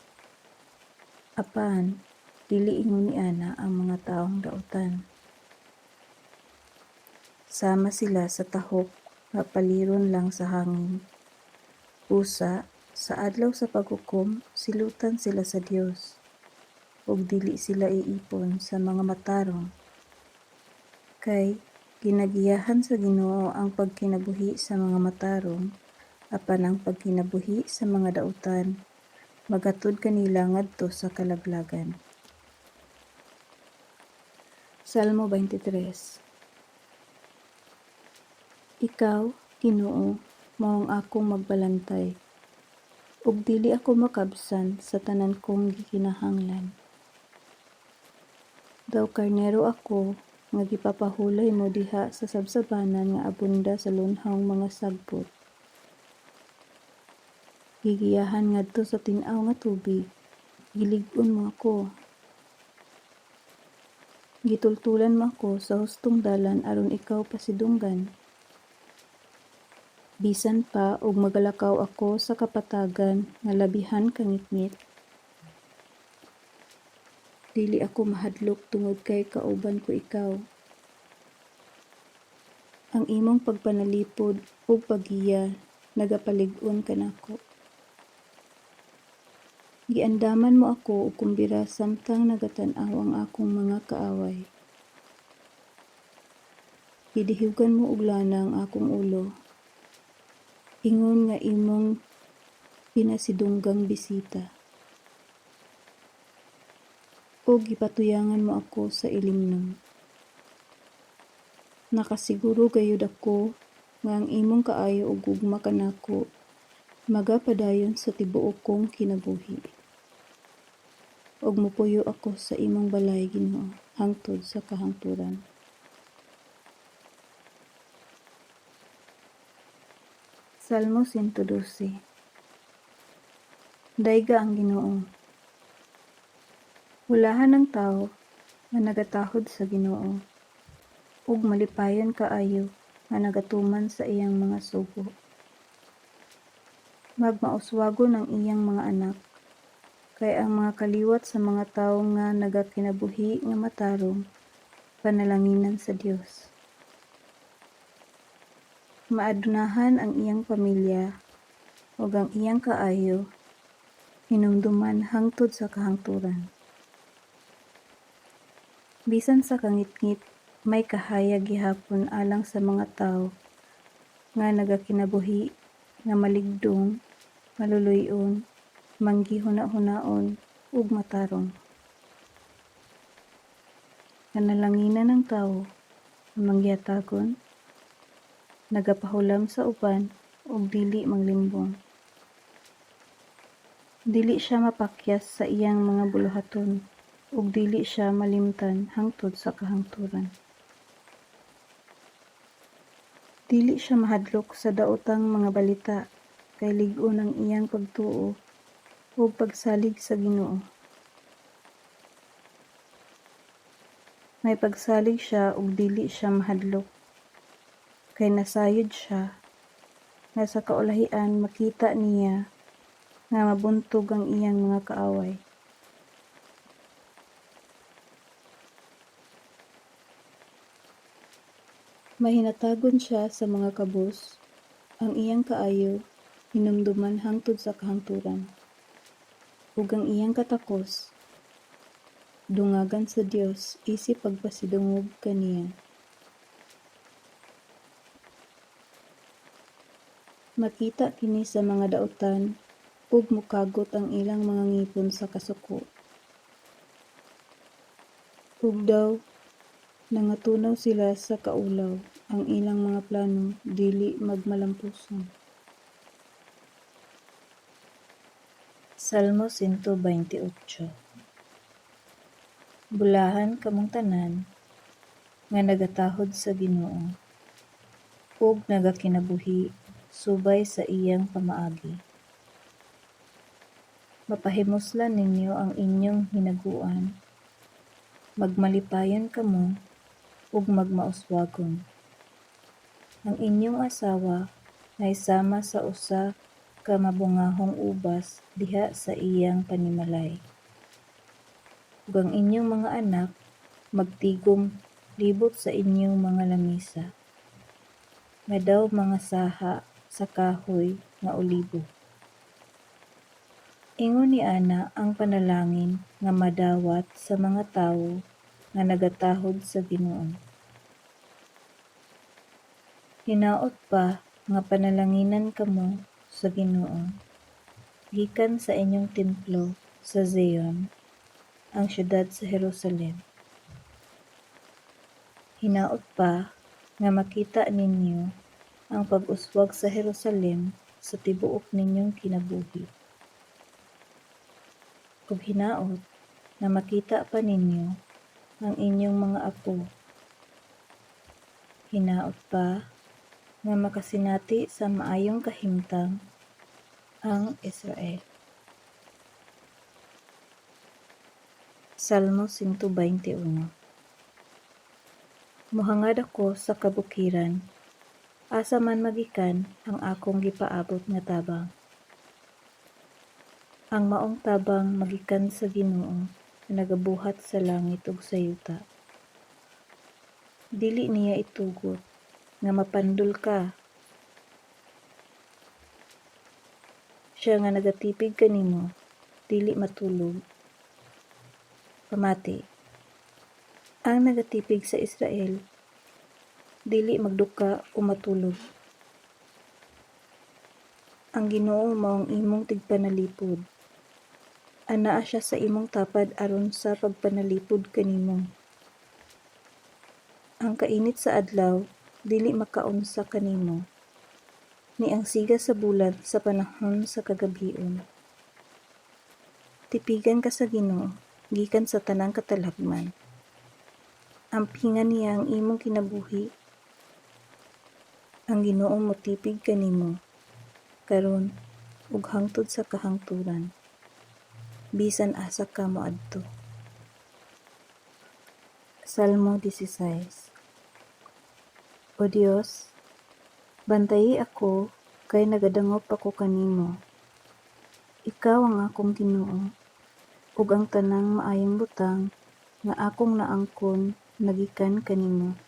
Apan dili ingon niana ang mga taong daotan. Sama sila sa tahok nga paliron lang sa hangin. Usa, sa adlaw sa paghukom, silutan sila sa Dios, ug dili sila iipon sa mga matarong. Kay ginagiyahan sa Ginoo ang pagkinabuhi sa mga matarong, apan ang pagkinabuhi sa mga dautan magatod kanila ngadto sa kalaglagan. Salmo 23. Ikaw, Ginoo, mao ang akong magbalantay, ug dili ako makabsan sa tanan kong gikinahanglan. Daw karnero ako nga gipapahulay mo diha sa sabsabanan nga abunda sa lunhang mga sagbot. Gigiyahan ngadto sa tin-aw nga tubig, gilig-on mo ako. Gitultulan mo ako sa hustong dalan aron ikaw pasidunggan. Bisan pa og magalakaw ako sa kapatagan nga labihan kangitngit. Dili ako mahadlok tungod kay kauban ko ikaw. Ang imong pagpanalipod ug paggiya nagapalig-on kanako. Giandaman mo ako og kumbira samtang nagatan-aw ang akong mga kaaway. Gidihugan mo og lana ang akong ulo. Ingon nga imong pinasidunggang bisita. O gipatuyangan mo ako sa ilimnon. Nakasiguro gayud ako nga ang imong kaayo ug gugma kanako magapadayon sa tibuok kong kinabuhi. Ug mupuyo ako sa imong balay Ginoo hangtod sa kahangturan. Salmo 112. Dayga ang Ginoo. Hulahan ng tao nga nagatahod sa Ginoo, ug malipayon kaayo nga nagatuman sa iyang mga sugo. Magmauswagon ang iyang mga anak, kay ang mga kaliwat sa mga tawo nga nagakinabuhi nga matarong, panalanginan sa Dios. Maadunahan ang iyang pamilya ug ang iyang kaayo hinumduman hangtod sa kahangturan. Bisan sa kangitngit may kahayag gihapon alang sa mga tawo nga nagakinabuhi nga maligdong, maluluy-on, manggihuna-hunaon ug matarong. Kanalanginan ng tawo nga manggihatagon nagapahulam sa uban ug dili manglimbong. Dili siya mapakyas sa iyang mga buluhaton ug dili siya malimtan hangtod sa kahangturan. Dili siya mahadlok sa daotang mga balita kay lig-on ang iyang pagtuo ug pagsalig sa Ginoo. May pagsalig siya ug dili siya mahadlok kay nasayod siya nga sa kaulahian makita niya nga mabuntog ang iyang mga kaaway. Mahinatagon siya sa mga kabus, ang iyang kaayo hinumduman hangtod sa kahangturan, ug ang iyang katakos dungagan sa Dios isip pagpasidungog kaniya. Makita kini sa mga daotan ug mukagot ang ilang mga ngipon sa kasuko. Ug daw nangatunaw sila sa kaulaw, ang ilang mga plano dili magmalampuson. Salmo 128. Bulahan kamong tanan nga nagatahod sa Ginoo ug nagakinabuhi subay sa iyang pamaagi. Mapahimuslan ninyo ang inyong hinaguan, magmalipayon kamo ug magmauswagon. Ang inyong asawa nga isama sa usa ka mabungahong ubas diha sa iyang panimalay. Ug ang inyong mga anak magtigom libot sa inyong mga lamisa, nga daw mga saha sa kahoy nga olibo. Ingon ni ana ang panalangin nga madawat sa mga tawo nga nagatahod sa Ginoo. Hinaot pa nga panalanginan kamo sa Ginoo gikan sa inyong templo sa Zion, ang syudad sa Jerusalem. Hinaot pa nga makita ninyo ang pag-uswag sa Jerusalem sa tibuok ninyong kinabuhi. Ug hinaot nga makita pa ninyo ang inyong mga apo. Hinaot pa nga makasinati sa maayong kahimtang ang Israel. Salmo 121. Mohangad ako sa kabukiran, asa man magikan ang akong gipaabot nga tabang. Ang maong tabang magikan sa Ginoo nga nagabuhat sa langit ug sa yuta. Dili niya itugot nga mapandul ka. Siya nga nagatipig kanimo, dili matulog. Pamati. Ang nagatipig sa Israel, dili magduka o matulog. Ang Ginoo mao ang imong tigpanalipod. Anaa siya sa imong tapad aron sa pagpanalipod kanimo. Ang kainit sa adlaw dili makaunsa kanimo, ni ang siga sa bulan sa panahon sa kagabion. Tipigan ka sa Ginoo gikan sa tanang katalagman. Ampingan niya ang imong kinabuhi. Ang Ginoo motipig kanimo karon ug hangtod sa kahangturan, bisan asa ka moadto. Salmo 16. O Dios, bantayi ako kay nagadangop ako kanimo. Ikaw ang akong Ginoo ug ang tanang maayong butang nga akong naangkon nagikan kanimo.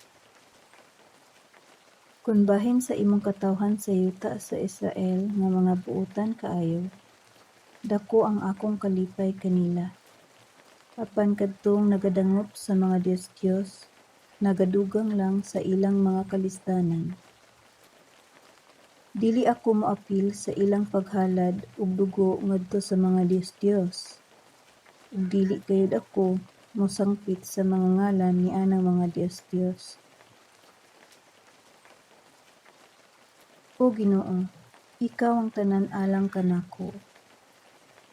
Kun bahin sa imong katawhan sa yuta sa Israel nga mga buotan kaayo, dako ang akong kalipay kanila. Apan kadtong nagadangop sa mga Dios, nagadugang lang sa ilang mga kalisdanan. Dili ako moapil sa ilang paghalad ug dugo ngadto sa mga Dios. Ug dili gayud ako mosangpit sa mga ngalan ni anang mga Dios. O Ginoo, ikaw ang tanan alang kanako.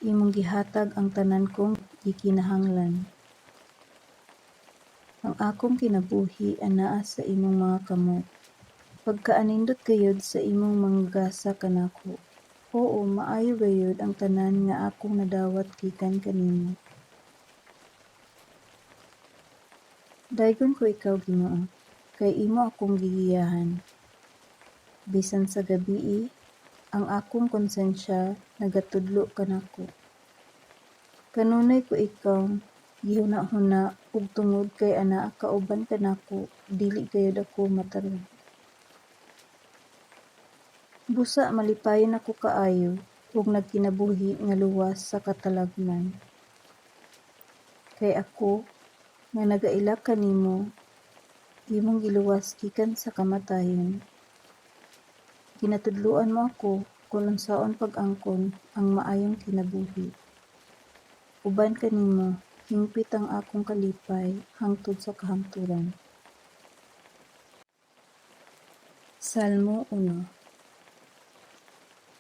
Imong gihatag ang tanan kong gikinahanglan. Ang akong kinabuhi anaa sa imong mga kamot. Pagkaanindot gayud sa imong manggasa kanako. Oo, maayo gayud ang tanan nga akong nadawat gikan kanimo. Daygon ko ikaw Ginoo, kay imo akong gigiyahan. Bisan sa gabii, ang akong konsensya nagatudlo kanako. Kanunay ko ikaw gihuna-huna ug tungod kay anaa kauban kanako, dili gayud ako matarong. Busa malipayon ako kaayo ug nagkinabuhi nga luwas sa katalagman. Kay ako nga nagaila kanimo, imong giluwas gikan sa kamatayon. Ginatudloan mo ako kung unsaon pag-angkon ang maayong kinabuhi. Uban kanimo, hingpit ang akong kalipay hangtod sa kahangturan. Salmo 1.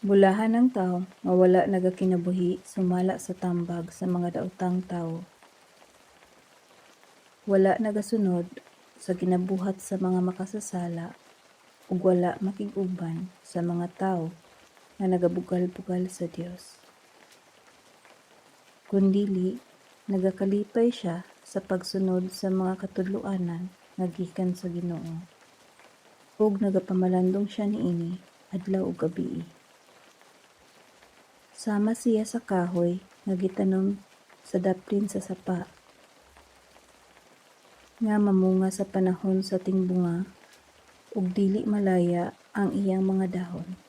Bulahan ng tao nga wala nagakinabuhi sumala sa tambag sa mga daotang tao. Wala nagasunod sa ginabuhat sa mga makasasala ug wala makig-uban sa mga tao nga nagabugal-bugal sa Dios. Kundili nagakalipay siya sa pagsunod sa mga katudloanan nga gikan sa Ginoo. Ug nagapamalandong siya niini adlaw ug gabii. Sama siya sa kahoy nga gitanom sa daplin sa sapa, nga mamunga sa panahon sa tingbunga ug dili malaya ang iyang mga dahon.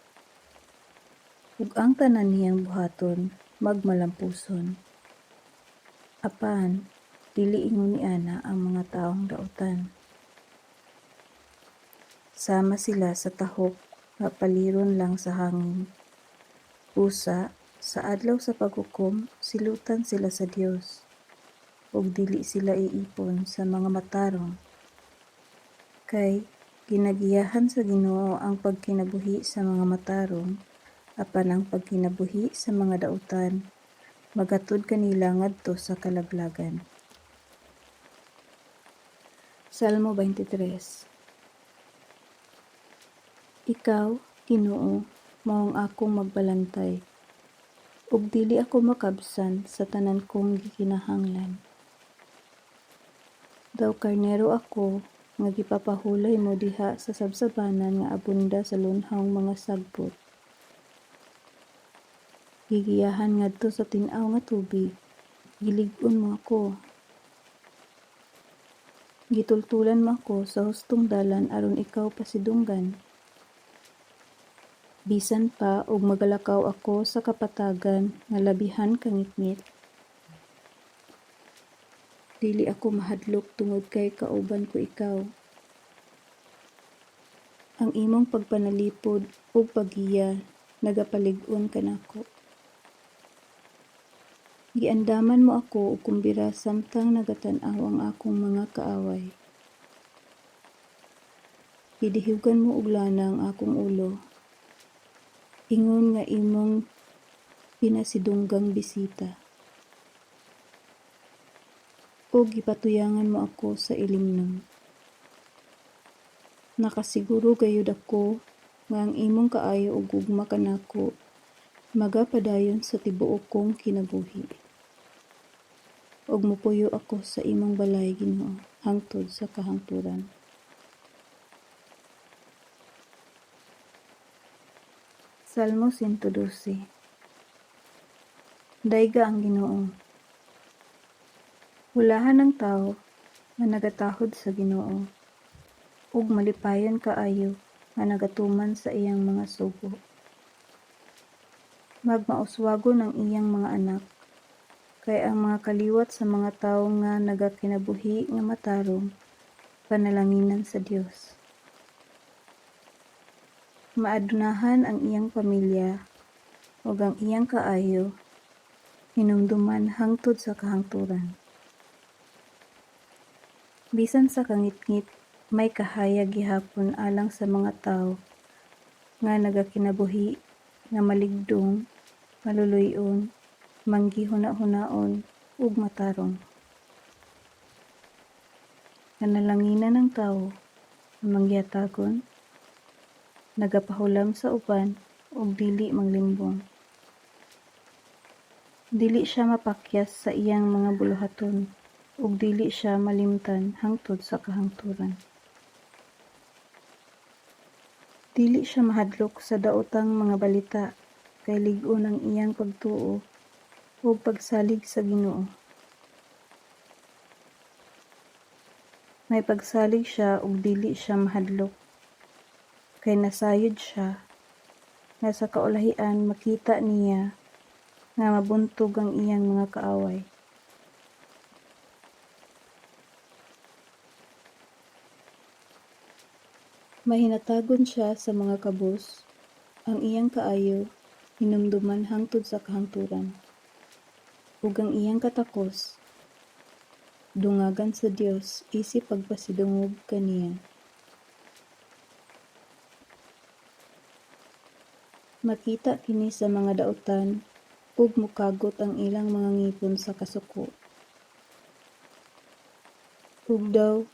Ug ang tanan niyang buhaton magmalampuson. Apan dili ingon niana ang mga taong daotan. Sama sila sa tahok nga paliron lang sa hangin. Usa, sa adlaw sa paghukom, silutan sila sa Dios, ug dili sila iipon sa mga matarong. Kay ginagiyahan sa Ginoo ang pagkinabuhi sa mga matarong, apan ang pagkinabuhi sa mga daotan magatod kanila ngadto sa kalaglagan. Salmo 23. Ikaw, Ginoo, mao ang akong magbalantay, ug dili ako makabsan sa tanan kong gikinahanglan. Daw karnero ako nga gipapahulay mo diha sa sabsabanan nga abunda sa lunhawng mga sagbot. Gigiyahan ngadto sa tin-aw nga tubig, gilig-on mo ako. Gitultulan mo ako sa hustong dalan aron ikaw pasidunggan. Bisan pa og magalakaw ako sa kapatagan nga labihan kangitngit. Dili ako mahadlok tungod kay kauban ko ikaw. Ang imong pagpanalipod ug paggiya nagapalig-on kanako. Giandaman mo ako og kumbira samtang nagatan-aw ang akong mga kaaway. Gidihugan mo og lana ang akong ulo. Ingon nga imong pinasidunggang bisita. O gipatuyangan mo ako sa ilimnom. Nakasiguro gayud ako nga ang imong kaayo ug gugma kanako magapadayon sa tibuok kong kinabuhi. Ug mopuyo ako sa imong balay Ginoo hangtod sa kahangturan. Salmo 112. Dayga ang Ginoo. Hulahan ng tao nga nagatahod sa Ginoo, ug malipayon kaayo nga nagatuman sa iyang mga sugo. Magmauswagon ang iyang mga anak, kay ang mga kaliwat sa mga tawo nga nagakinabuhi nga matarong, panalanginan sa Dios. Maadunahan ang iyang pamilya, ug ang iyang kaayo, hinumduman hangtod sa kahangturan. Bisan sa kangitngit, may kahayag gihapon alang sa mga tawo, nga nagakinabuhi nga maligdong, maluluy-on, manggihuna-hunaon ug matarong. Kanalanginan ng tawo nga manggihatagon, nagapahulam sa uban ug dili manglimbong. Dili siya mapakyas sa iyang mga buluhaton ug dili siya malimtan hangtod sa kahangturan. Dili siya mahadlok sa daotang mga balita kay lig-on ang iyang pagtuo ug pagsalig sa Ginoo. May pagsalig siya ug dili siya mahadlok kay nasayod siya nga sa kaulahian makita niya nga mabuntog ang iyang mga kaaway. Mahinatagon siya sa mga kabus, ang iyang kaayo hinumduman hangtod sa kahangturan. Ug ang iyang katakos dungagan sa Dios isip pagpasidungog kaniya. Makita kini sa mga daotan ug mukagot ang ilang mga ngipon sa kasuko. Ug daw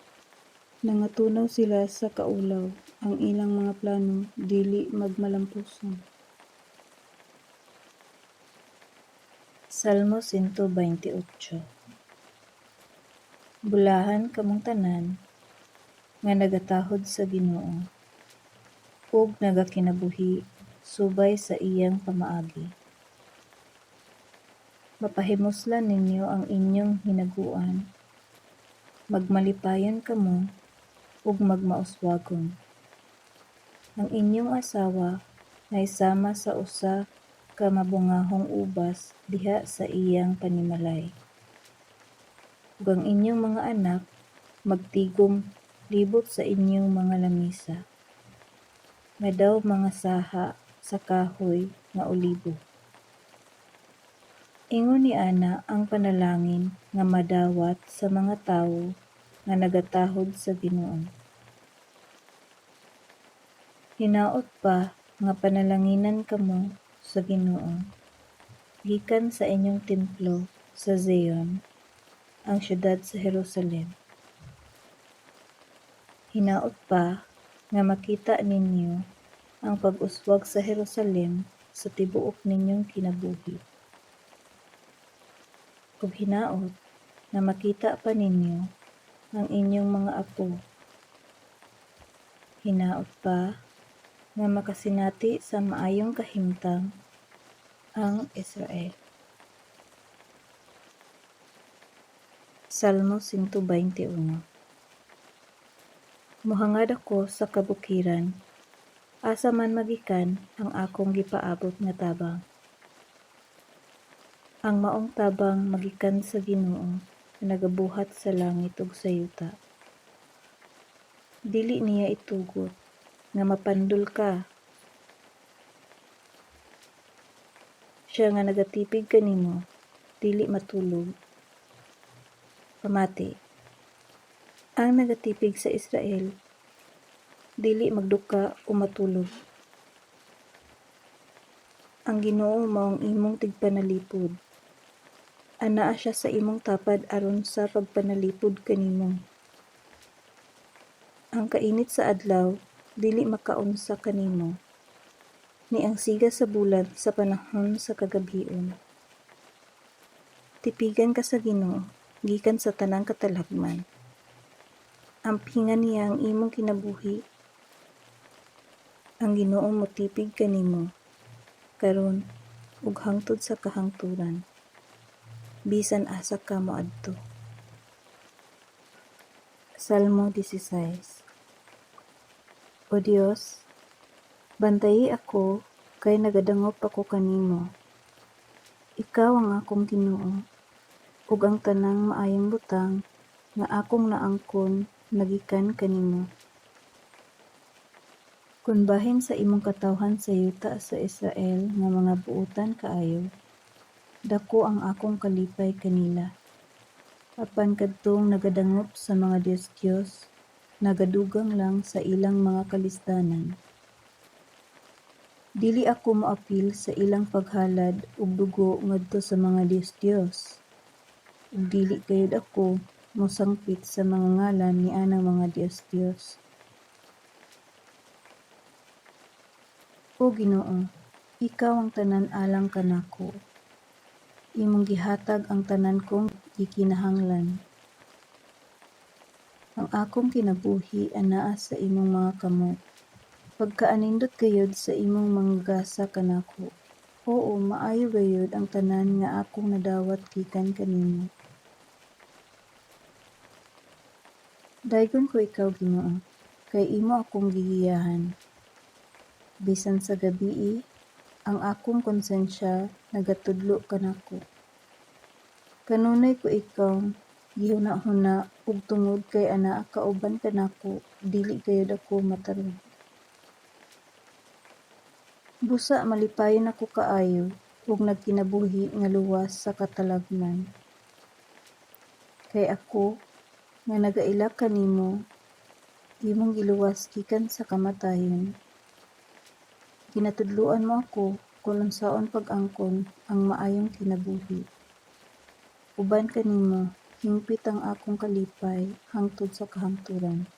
nangatunaw sila sa kaulaw, ang ilang mga plano dili magmalampuson. Salmo 128. Bulahan kamong tanan nga nagatahod sa Ginoo ug nagakinabuhi subay sa iyang pamaagi. Mapahimuslan ninyo ang inyong hinaguan, magmalipayon kamo ug magmauswagon. Ang inyong asawa nga isama sa usa ka mabungahong ubas diha sa iyang panimalay. Ug ang inyong mga anak magtigom libot sa inyong mga lamisa, nga daw mga saha sa kahoy nga olibo. Ingon ni ana ang panalangin nga madawat sa mga tawo nga nagatahod sa Ginoo. Hinaot pa nga panalanginan kamo sa Ginoo gikan sa inyong templo sa Zion, ang syudad sa Jerusalem. Hinaot pa nga makita ninyo ang pag-uswag sa Jerusalem sa tibuok ninyong kinabuhi. Ug hinaot nga makita pa ninyo ang inyong mga apo. Hinaot pa nga makasinati sa maayong kahimtang ang Israel. Salmo 121. Mohangad ako sa kabukiran, asa man magikan ang akong gipaabot nga tabang. Ang maong tabang magikan sa Ginoo nga nagabuhat sa langit ug sa yuta. Dili niya itugot nga mapandul ka. Siya nga nagatipig kanimo, dili matulog. Pamati. Ang nagatipig sa Israel, dili magduka o matulog. Ang Ginoo maong imong tigpanalipod. Anaa siya sa imong tapad aron sa pagpanalipod kanimo. Ang kainit sa adlaw dili makaunsa kanimo, ni ang siga sa bulan sa panahon sa kagabhion. Tipigan ka sa Ginoo gikan sa tanang katalagman. Ampingan niya ang imong kinabuhi. Ang Ginoo motipig kanimo karon ug hangtod sa kahangturan, bisan asa ka moadto. Salmo 16. O Dios, bantayi ako kay nagadangop ako kanimo. Ikaw ang akong Ginoo, ug ang tanang maayong butang nga akong naangkon nagikan kanimo. Kung bahin sa imong katawhan sa yuta sa Israel nga mga buutan kaayo, dako ang akong kalipay kanila. Apan kadtong nagadangop sa mga Dios-Dios, nagadugang lang sa ilang mga kalisdanan. Dili ako moapil sa ilang paghalad ug dugo ngadto sa mga Dios-Dios. Ug dili gayud ako mosangpit sa mga ngalan ni anang mga Dios-Dios. O Ginoo, ikaw ang tanan alang kanako. Imong gihatag ang tanan kong gikinahanglan. Ang akong kinabuhi anaa sa imong mga kamot. Pagkaanindot gayud sa imong manggasa kanako. Oo, maayo gayud ang tanan nga akong nadawat gikan kanimo. Daygon ko ikaw Ginoo, kay imo akong gigiyahan. Bisan sa gabii, ang akong konsensya nagatudlo kanako. Kanunay ko ikaw gihuna-huna ug tungod kay anaa kauban kanako, dili gayud ako matarong. Busa malipayon ako kaayo ug nagkinabuhi nga luwas sa katalagman. Kay ako nga nagaila kanimo, imong giluwas gikan sa kamatayon. Ginatudloan mo ako kung unsaon pag-angkon ang maayong kinabuhi. Uban kanimo, hingpit ang akong kalipay hangtod sa kahangturan.